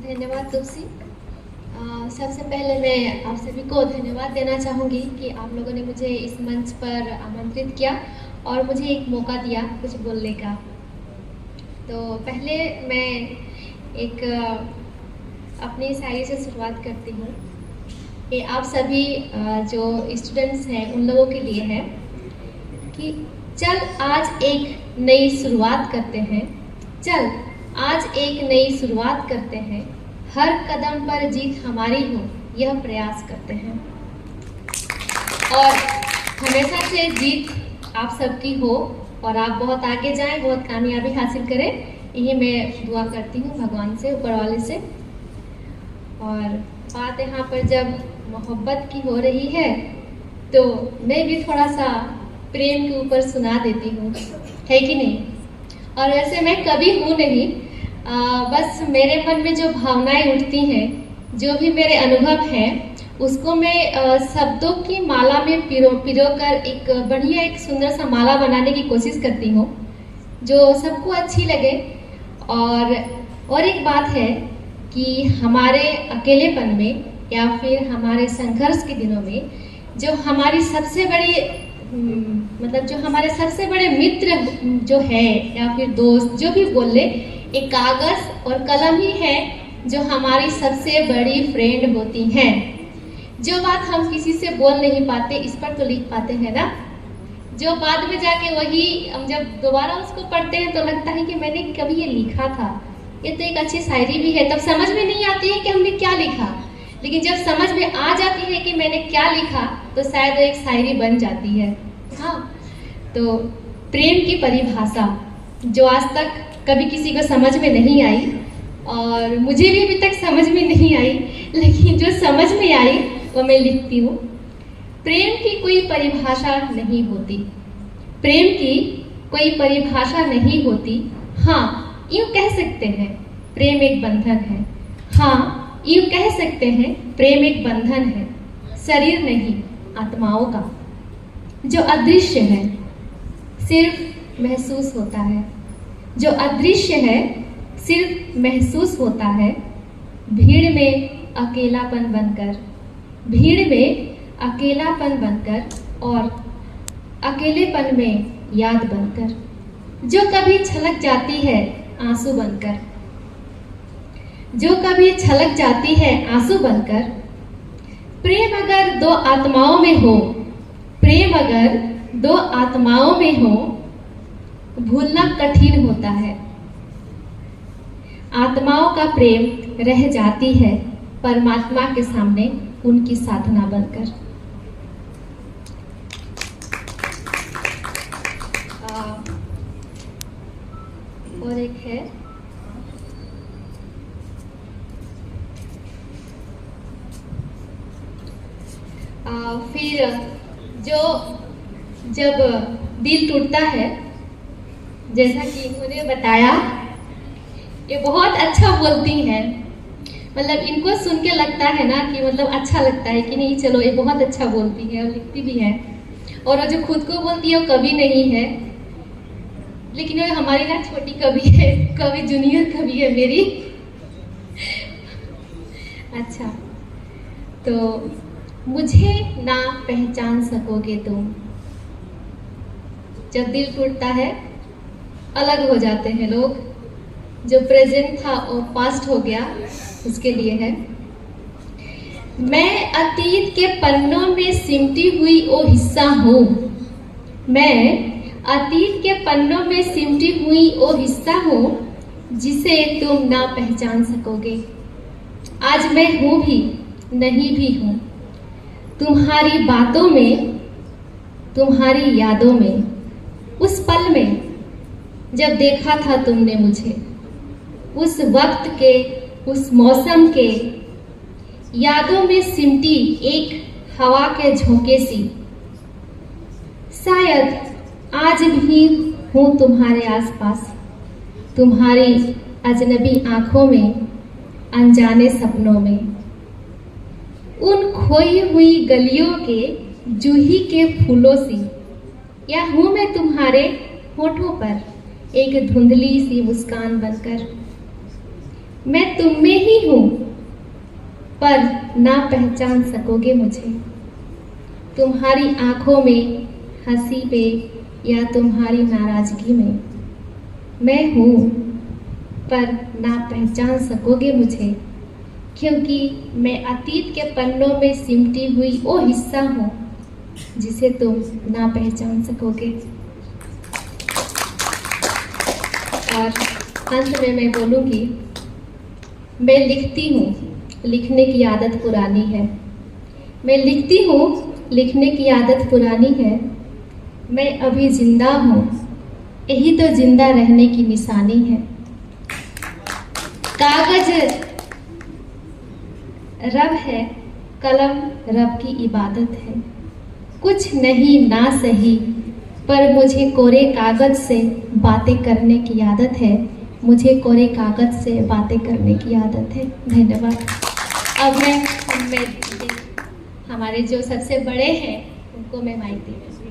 धन्यवाद तुलसी। सबसे पहले मैं आप सभी को धन्यवाद देना चाहूँगी कि आप लोगों ने मुझे इस मंच पर आमंत्रित किया और मुझे एक मौका दिया कुछ बोलने का। तो पहले मैं एक अपनी शायरी से शुरुआत करती हूँ। ये आप सभी जो स्टूडेंट्स हैं उन लोगों के लिए है कि चल आज एक नई शुरुआत करते हैं, चल आज एक नई शुरुआत करते हैं, हर कदम पर जीत हमारी हो यह प्रयास करते हैं और हमेशा से जीत आप सबकी हो और आप बहुत आगे जाएं, बहुत कामयाबी हासिल करें, यही मैं दुआ करती हूँ भगवान से, ऊपर वाले से। और बात यहाँ पर जब मोहब्बत की हो रही है तो मैं भी थोड़ा सा प्रेम के ऊपर सुना देती हूँ, है कि नहीं। और वैसे मैं कभी हूँ नहीं, बस मेरे मन में जो भावनाएं उठती हैं, जो भी मेरे अनुभव हैं, उसको मैं शब्दों की माला में पिरो कर एक बढ़िया एक सुंदर सा माला बनाने की कोशिश करती हूँ जो सबको अच्छी लगे। और एक बात है कि हमारे अकेलेपन में या फिर हमारे संघर्ष के दिनों में जो हमारी सबसे बड़ी जो हमारे सबसे बड़े मित्र जो है या फिर दोस्त जो भी बोल ले, एक कागज और कलम ही है जो हमारी सबसे बड़ी फ्रेंड होती हैं। जो बात हम किसी से बोल नहीं पाते इस पर तो लिख पाते हैं ना, जो बाद में जाके वही हम जब दोबारा उसको पढ़ते हैं तो लगता है कि मैंने कभी ये लिखा था, ये तो एक अच्छी शायरी भी है। तब समझ में नहीं आती है कि हमने क्या लिखा, लेकिन जब समझ में आ जाती है कि मैंने क्या लिखा तो शायद एक शायरी बन जाती है। हाँ, तो प्रेम की परिभाषा जो आज तक कभी किसी को समझ में नहीं आई और मुझे भी अभी तक समझ में नहीं आई, लेकिन जो समझ में आई वो मैं लिखती हूँ। प्रेम की कोई परिभाषा नहीं होती, प्रेम की कोई परिभाषा नहीं होती। हाँ, यूँ कह सकते हैं प्रेम एक बंधन है। हाँ, यूँ कह सकते हैं प्रेम एक बंधन है, शरीर नहीं आत्माओं का, जो अदृश्य है सिर्फ महसूस होता है, जो अदृश्य है सिर्फ महसूस होता है। भीड़ में अकेलापन बनकर, भीड़ में अकेलापन बनकर और अकेलेपन में याद बनकर, जो कभी छलक जाती है आंसू बनकर, जो कभी छलक जाती है आंसू बनकर। प्रेम अगर दो आत्माओं में हो, प्रेम अगर दो आत्माओं में हो, भूलना कठिन होता है। आत्माओं का प्रेम रह जाती है परमात्मा के सामने उनकी साधना बनकर। और एक है, फिर जो जब दिल टूटता है, जैसा कि इन्होंने बताया, ये बहुत अच्छा बोलती हैं। मतलब इनको सुन के लगता है ना कि मतलब अच्छा लगता है कि नहीं, चलो ये बहुत अच्छा बोलती है और लिखती भी है। और जो खुद को बोलती है वो कवि नहीं है, लेकिन वो हमारी ना छोटी कवि है, कवि जूनियर कवि है मेरी। अच्छा, तो मुझे ना पहचान सकोगे तुम, जब दिल टूटता है अलग हो जाते हैं लोग, जो प्रेजेंट था वो पास्ट हो गया, उसके लिए है। मैं अतीत के पन्नों में सिमटी हुई वो हिस्सा हूँ, मैं अतीत के पन्नों में सिमटी हुई वो हिस्सा हूँ जिसे तुम ना पहचान सकोगे। आज मैं हूँ भी नहीं भी हूँ, तुम्हारी बातों में, तुम्हारी यादों में, उस पल में जब देखा था तुमने मुझे, उस वक्त के, उस मौसम के, यादों में सिमटी एक हवा के झोंके सी। शायद आज भी हूँ तुम्हारे आसपास, तुम्हारी अजनबी आंखों में, अनजाने सपनों में, उन खोई हुई गलियों के जूही के फूलों सी। या हूँ मैं तुम्हारे होठों पर एक धुंधली सी मुस्कान बनकर, मैं तुम में ही हूँ, पर ना पहचान सकोगे मुझे। तुम्हारी आंखों में हंसी पे या तुम्हारी नाराजगी में मैं हूँ, पर ना पहचान सकोगे मुझे, क्योंकि मैं अतीत के पन्नों में सिमटी हुई वो हिस्सा हूँ जिसे तुम ना पहचान सकोगे। और अंत में मैं बोलूँगी, मैं लिखती हूँ, लिखने की आदत पुरानी है। मैं लिखती हूँ, लिखने की आदत पुरानी है। मैं अभी जिंदा हूँ, यही तो जिंदा रहने की निशानी है। कागज रब है, कलम रब की इबादत है। कुछ नहीं ना सही, पर मुझे कोरे कागज से बातें करने की आदत है। मुझे कोरे कागज से बातें करने की आदत है। धन्यवाद। अब मैं हमारे जो सबसे बड़े हैं उनको मैं माइक दी।